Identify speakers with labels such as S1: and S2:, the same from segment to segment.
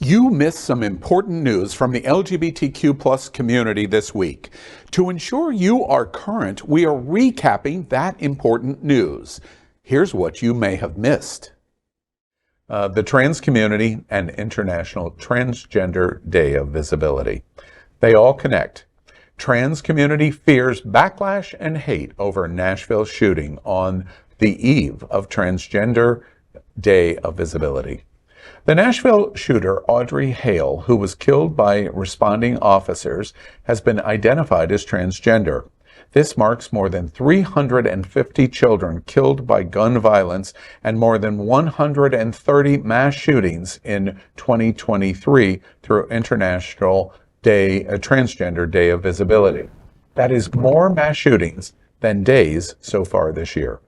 S1: You missed some important news from the LGBTQ+ community this week. To ensure you are current, we are recapping that important news. Here's what you may have missed. The trans community and International Transgender Day of Visibility. They all connect. Trans community fears backlash and hate over Nashville shooting on the eve of Transgender Day of Visibility. The Nashville shooter, Audrey Hale, who was killed by responding officers, has been identified as transgender. This marks more than 350 children killed by gun violence and more than 130 mass shootings in 2023 through International Transgender Day of Visibility. That is more mass shootings than days so far this year.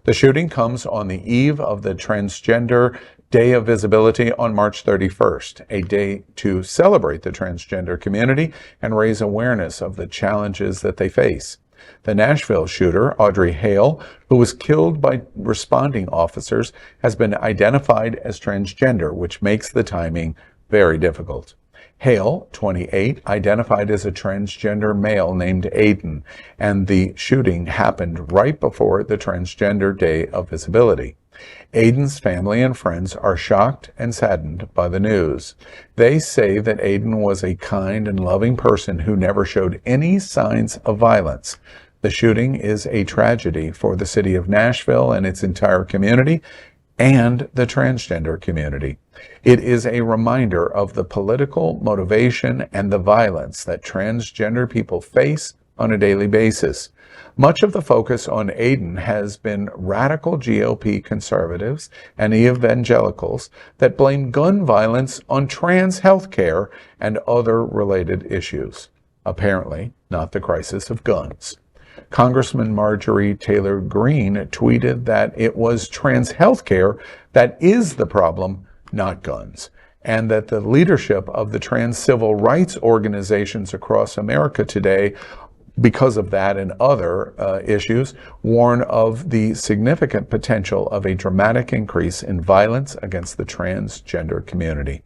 S1: The shooting comes on the eve of the Transgender Day of Visibility on March 31st, a day to celebrate the transgender community and raise awareness of the challenges that they face. The Nashville shooter, Audrey Hale, who was killed by responding officers, has been identified as transgender, which makes the timing very difficult. Hale, 28, identified as a transgender male named Aiden, and the shooting happened right before the Transgender Day of Visibility. Aiden's family and friends are shocked and saddened by the news. They say that Aiden was a kind and loving person who never showed any signs of violence. The shooting is a tragedy for the city of Nashville and its entire community and the transgender community. It is a reminder of the political motivation and the violence that transgender people face on a daily basis. Much of the focus on Aiden has been radical GOP conservatives and evangelicals that blame gun violence on trans health care and other related issues. Apparently, not the crisis of guns. Congressman Marjorie Taylor Green tweeted that it was trans health care that is the problem, not guns, and that the leadership of the trans civil rights organizations across America today, because of that and other issues, warn of the significant potential of a dramatic increase in violence against the transgender community.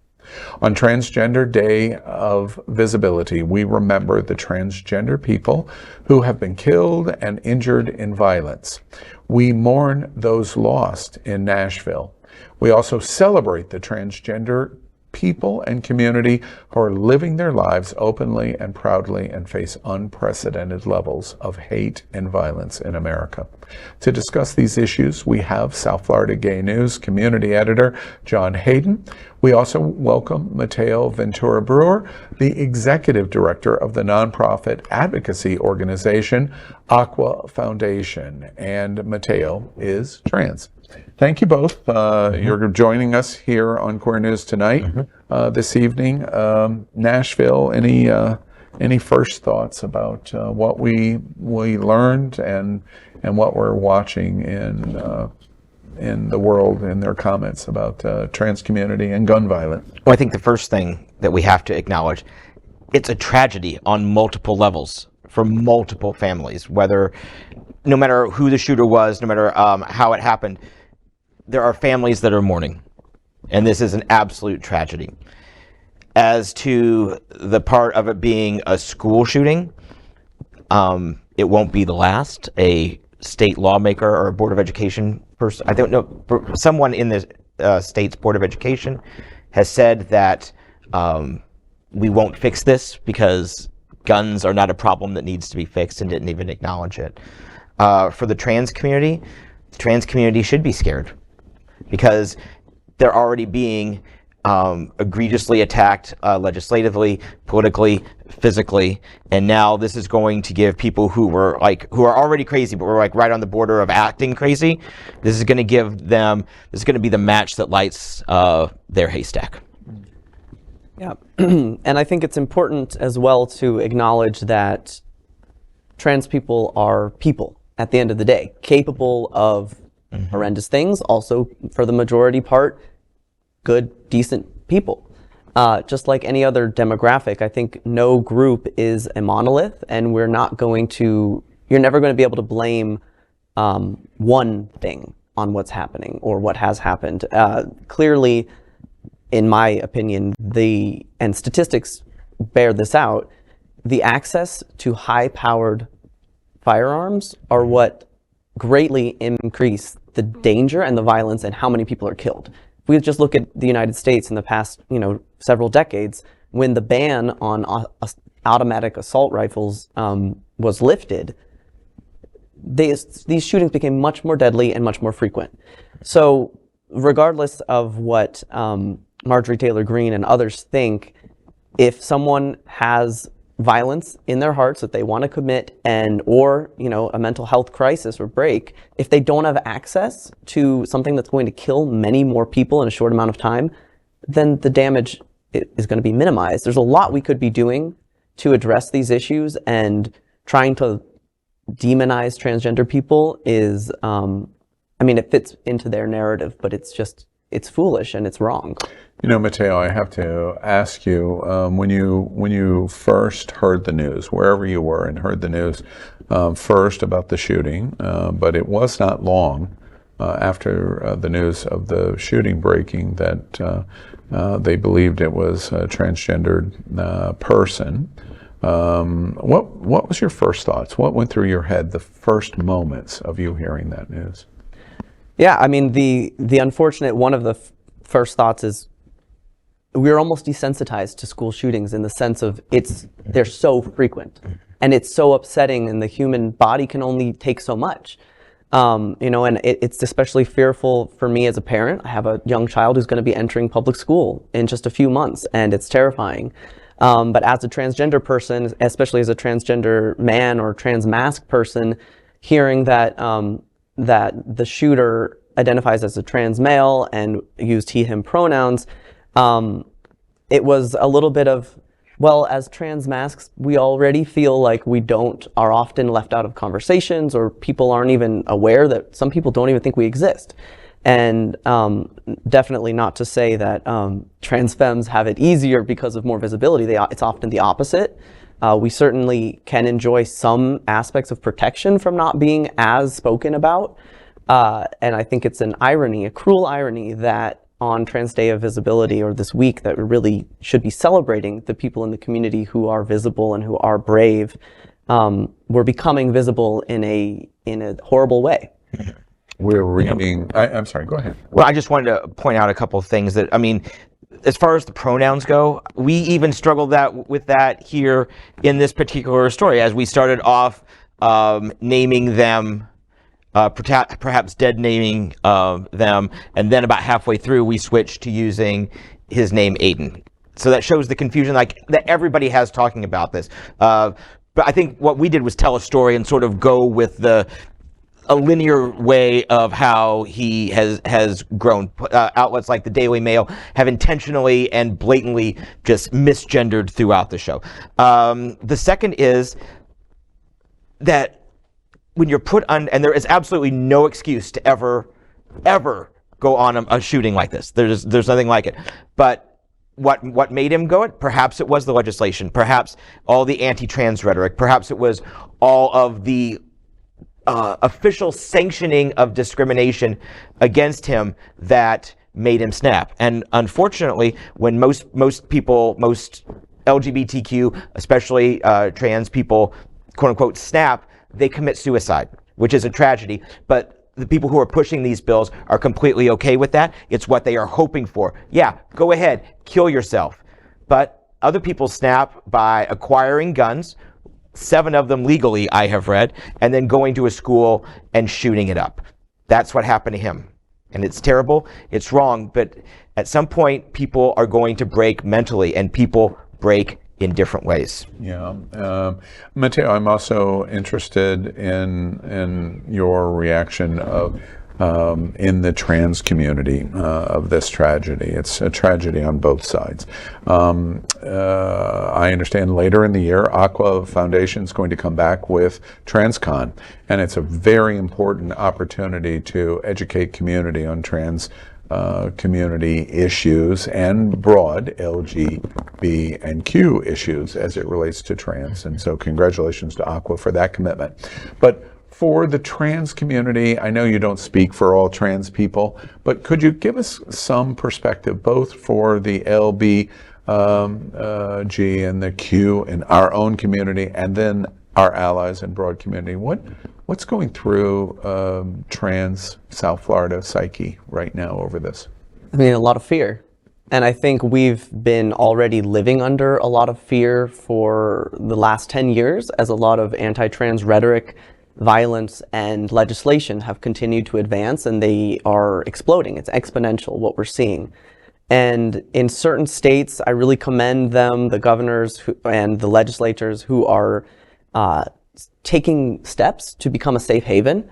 S1: On Transgender Day of Visibility, we remember the transgender people who have been killed and injured in violence. We mourn those lost in Nashville. We also celebrate the transgender people and community who are living their lives openly and proudly and face unprecedented levels of hate and violence in America. To discuss these issues, we have South Florida Gay News community editor John Hayden. We also welcome Matteo Ventura Bruer, the executive director of the nonprofit advocacy organization Aqua Foundation, and Matteo is trans. Thank you both. You're joining us here on Queer News tonight, this evening. Nashville, any first thoughts about what we learned and what we're watching in the world in their comments about trans community and gun violence?
S2: Well, I think the first thing that we have to acknowledge, it's a tragedy on multiple levels for multiple families, no matter who the shooter was, no matter how it happened. There are families that are mourning, and this is an absolute tragedy. As to the part of it being a school shooting, it won't be the last. A state lawmaker or a Board of Education person, I don't know, someone in the state's Board of Education has said that we won't fix this because guns are not a problem that needs to be fixed, and didn't even acknowledge it. For the trans community should be scared, because they're already being egregiously attacked legislatively, politically, physically, and now this is going to give people who are already crazy but were right on the border of acting crazy, this is going to be the match that lights their haystack.
S3: Yeah, and I think it's important as well to acknowledge that trans people are people at the end of the day, capable of horrendous things, also for the majority part, good, decent people. Just like any other demographic, I think no group is a monolith, and you're never going to be able to blame one thing on what's happening or what has happened. Clearly, in my opinion, and statistics bear this out, the access to high-powered firearms are what greatly increase the danger and the violence and how many people are killed. If we just look at the United States in the past, several decades, when the ban on automatic assault rifles was lifted, these shootings became much more deadly and much more frequent. So regardless of what Marjorie Taylor Green and others think, if someone has violence in their hearts that they want to commit or a mental health crisis or break, if they don't have access to something that's going to kill many more people in a short amount of time, then the damage is going to be minimized. There's a lot we could be doing to address these issues, and trying to demonize transgender people is, it fits into their narrative, but it's foolish and it's wrong.
S1: Matteo, I have to ask you, when you first heard the news, wherever you were and heard the news first about the shooting, but it was not long after the news of the shooting breaking that they believed it was a transgendered person. What was your first thoughts? What went through your head the first moments of you hearing that news?
S3: Yeah, the unfortunate, one of the first thoughts is we're almost desensitized to school shootings in the sense of they're so frequent and it's so upsetting, and the human body can only take so much. And it's especially fearful for me as a parent. I have a young child who's going to be entering public school in just a few months, and it's terrifying. But as a transgender person, especially as a transgender man or trans-masked person, hearing that the shooter identifies as a trans male and used he, him pronouns, it was a little bit of, well, as trans masks, we already feel like are often left out of conversations, or people aren't even aware that some people don't even think we exist. And definitely not to say that trans femmes have it easier because of more visibility. It's often the opposite. We certainly can enjoy some aspects of protection from not being as spoken about. And I think it's a cruel irony that on Trans Day of Visibility, or this week, that we really should be celebrating the people in the community who are visible and who are brave. We're becoming visible in a horrible way.
S1: We're reading. I'm sorry. Go ahead.
S2: Well, I just wanted to point out a couple of things that, as far as the pronouns go, we even struggled with that here in this particular story, as we started off naming them, perhaps dead naming them, and then about halfway through we switched to using his name Aiden. So that shows the confusion that everybody has talking about this. But I think what we did was tell a story and sort of go with a linear way of how he has grown. Outlets like the Daily Mail have intentionally and blatantly just misgendered throughout the show. The second is that when you're put on, and there is absolutely no excuse to ever go on a shooting like this. There's nothing like it. But what made him go it? Perhaps it was the legislation. Perhaps all the anti-trans rhetoric. Perhaps it was all of the official sanctioning of discrimination against him that made him snap. And unfortunately, when most people, most LGBTQ, especially trans people, quote unquote, snap, they commit suicide, which is a tragedy. But the people who are pushing these bills are completely okay with that. It's what they are hoping for. Yeah, go ahead, kill yourself. But other people snap by acquiring guns, 7 of them legally, I have read, and then going to a school and shooting it up. That's what happened to him. And it's terrible, it's wrong, but at some point people are going to break mentally, and people break in different ways.
S1: Yeah. Matteo, I'm also interested in your reaction of in the trans community of this tragedy. It's a tragedy on both sides. I understand later in the year, Aqua Foundation is going to come back with TransCon, and it's a very important opportunity to educate community on trans community issues and broad LGB and Q issues as it relates to trans. And so congratulations to Aqua for that commitment. But for the trans community, I know you don't speak for all trans people, but could you give us some perspective, both for the LB, G and the Q in our own community, and then our allies and broad community? What's going through trans South Florida psyche right now over this?
S3: I mean, a lot of fear. And I think we've been already living under a lot of fear for the last 10 years as a lot of anti-trans rhetoric, violence, and legislation have continued to advance, and they are exploding. It's exponential, what we're seeing. And in certain states, I really commend them, the governors and the legislators who are taking steps to become a safe haven.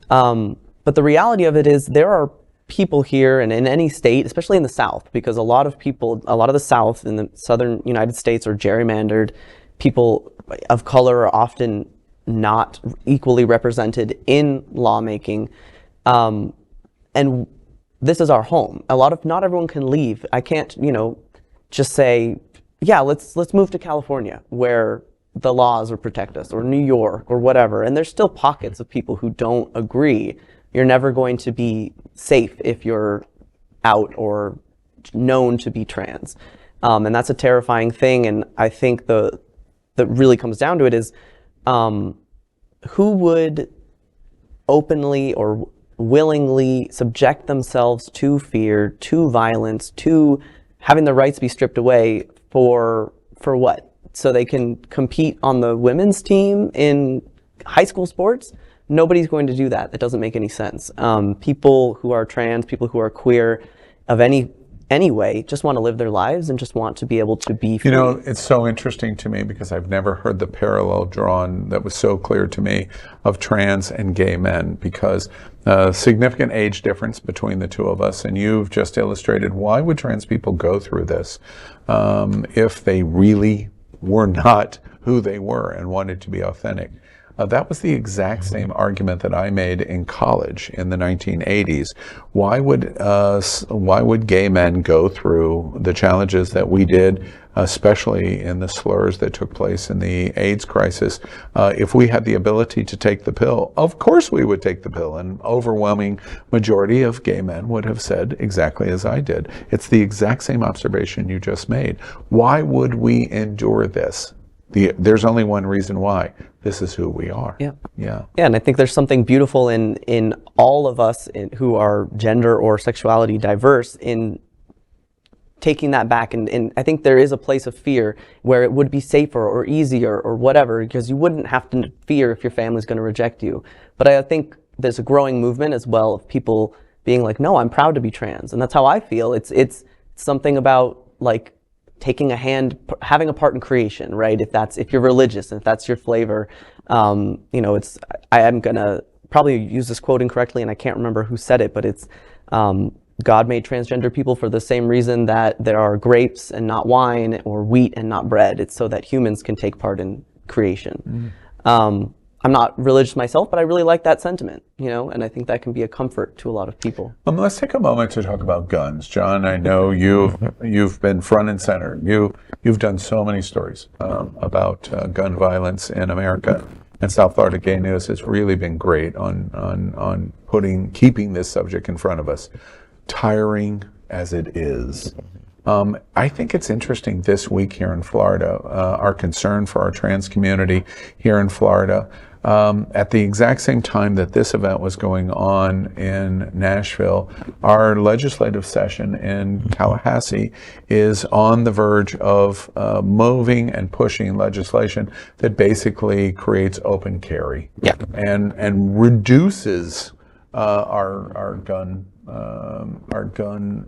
S3: But the reality of it is there are people here and in any state, especially in the South, because a lot of the South in the southern United States are gerrymandered. People of color are often not equally represented in lawmaking. And this is our home. Not everyone can leave. I can't, just say, yeah, let's move to California where the laws will protect us, or New York or whatever. And there's still pockets of people who don't agree. You're never going to be safe if you're out or known to be trans. And that's a terrifying thing. And I think that really comes down to it is who would openly or willingly subject themselves to fear, to violence, to having their rights be stripped away for what? So they can compete on the women's team in high school sports? Nobody's going to do that. That doesn't make any sense. People who are trans, people who are queer of any way, just want to live their lives and just want to be able to be free.
S1: It's so interesting to me because I've never heard the parallel drawn that was so clear to me of trans and gay men, because significant age difference between the two of us, and you've just illustrated why would trans people go through this if they really were not who they were and wanted to be authentic. That was the exact same argument that I made in college in the 1980s. Why would gay men go through the challenges that we did, especially in the slurs that took place in the AIDS crisis, if we had the ability to take the pill? Of course we would take the pill, and overwhelming majority of gay men would have said exactly as I did. It's the exact same observation you just made. Why would we endure this? There's only one reason why. This is who we are. Yeah,
S3: and I think there's something beautiful in all of us who are gender or sexuality diverse in taking that back. And I think there is a place of fear where it would be safer or easier or whatever, because you wouldn't have to fear if your family's going to reject you. But I think there's a growing movement as well of people being like, no, I'm proud to be trans. And that's how I feel. It's something about like taking a hand, having a part in creation, right? If you're religious and if that's your flavor, I am gonna probably use this quote incorrectly and I can't remember who said it, but it's God made transgender people for the same reason that there are grapes and not wine, or wheat and not bread. It's so that humans can take part in creation. I'm not religious myself, but I really like that sentiment, and I think that can be a comfort to a lot of people.
S1: Let's take a moment to talk about guns. John, I know you've been front and center. You've done so many stories about gun violence in America, and South Florida Gay News has really been great on keeping this subject in front of us, tiring as it is. I think it's interesting this week here in Florida, our concern for our trans community here in Florida. At the exact same time that this event was going on in Nashville, our legislative session in Tallahassee is on the verge of moving and pushing legislation that basically creates open carry and reduces our gun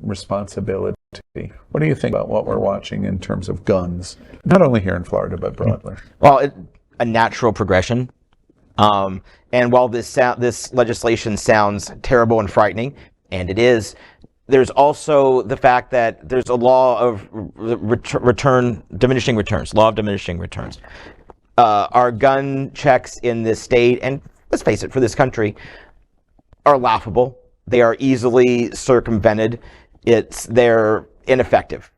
S1: responsibility. What do you think about what we're watching in terms of guns, not only here in Florida but broadly?
S2: Well, a natural progression. And while this legislation sounds terrible and frightening, and it is, there's also the fact that there's a law of diminishing returns. Our gun checks in this state, and let's face it, for this country, are laughable. They are easily circumvented. They're ineffective.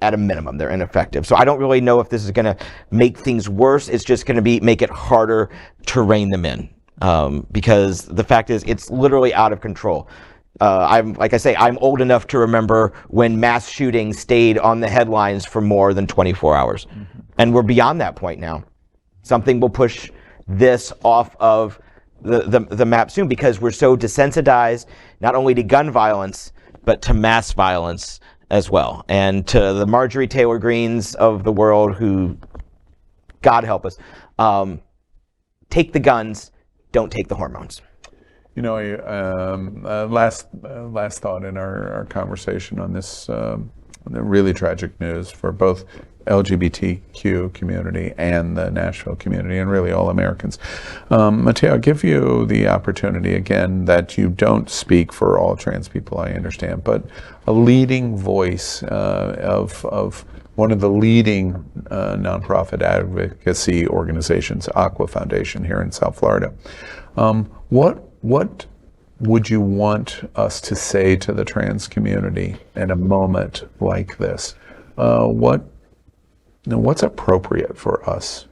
S2: At a minimum, they're ineffective. So I don't really know if this is going to make things worse. It's just going to make it harder to rein them in. because the fact is it's literally out of control. Like I say, I'm old enough to remember when mass shootings stayed on the headlines for more than 24 hours. And we're beyond that point now. Something will push this off of the map soon, because we're so desensitized not only to gun violence, but to mass violence as well. And to the Marjorie Taylor Greens of the world who, God help us, take the guns, don't take the hormones.
S1: You know, last thought in our conversation on this really tragic news for both LGBTQ community and the Nashville community, and really all Americans. Matteo, I'll give you the opportunity again that you don't speak for all trans people, I understand, but a leading voice of one of the leading nonprofit advocacy organizations, Aqua Foundation here in South Florida. What would you want us to say to the trans community in a moment like this? What's appropriate for us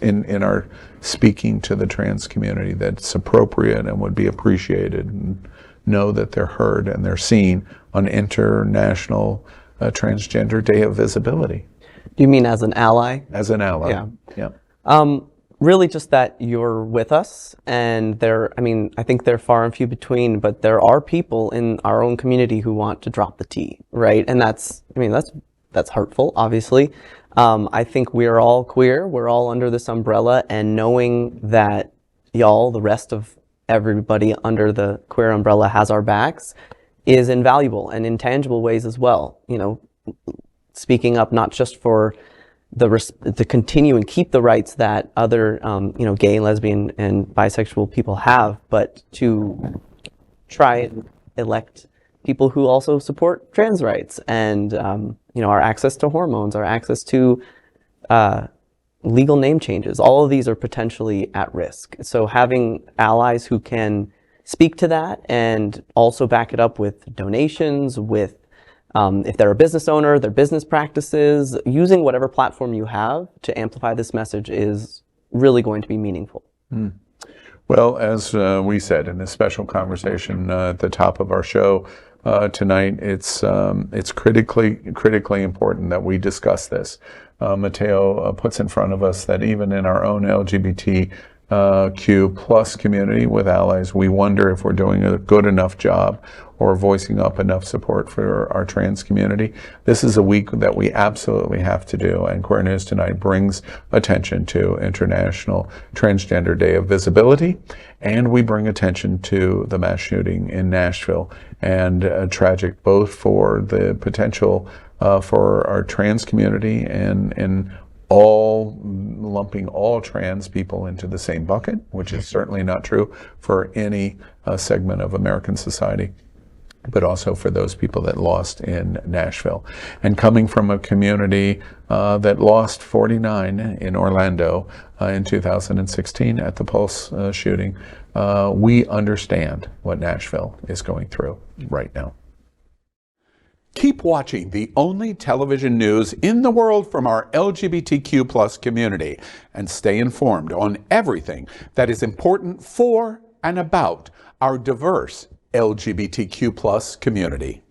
S1: in our speaking to the trans community that's appropriate and would be appreciated, and know that they're heard and they're seen on International Transgender Day of Visibility?
S3: Do you mean as an ally?
S1: As an ally.
S3: Yeah.
S1: Yeah.
S3: Really just that you're with us, and I think they're far and few between, but there are people in our own community who want to drop the T, right? And that's hurtful, obviously. I think we're all queer, we're all under this umbrella, and knowing that y'all, the rest of everybody under the queer umbrella, has our backs is invaluable, and in tangible ways as well. You know, speaking up not just for to continue and keep the rights that other, gay, lesbian, and bisexual people have, but to try and elect people who also support trans rights and, our access to hormones, our access to legal name changes. All of these are potentially at risk. So having allies who can speak to that and also back it up with donations, with if they're a business owner, their business practices, using whatever platform you have to amplify this message is really going to be meaningful.
S1: Well, as we said in this special conversation at the top of our show tonight, it's critically important that we discuss this. Matteo puts in front of us that even in our own LGBTQ plus community with allies, we wonder if we're doing a good enough job or voicing up enough support for our trans community. This is a week that we absolutely have to do, and Queer News Tonight brings attention to International Transgender Day of Visibility, and we bring attention to the mass shooting in Nashville, and tragic both for the potential for our trans community and all lumping all trans people into the same bucket, which is certainly not true for any segment of American society, but also for those people that lost in Nashville. And coming from a community that lost 49 in Orlando in 2016 at the Pulse shooting, we understand what Nashville is going through right now. Keep watching the only television news in the world from our LGBTQ plus community, and stay informed on everything that is important for and about our diverse LGBTQ plus community.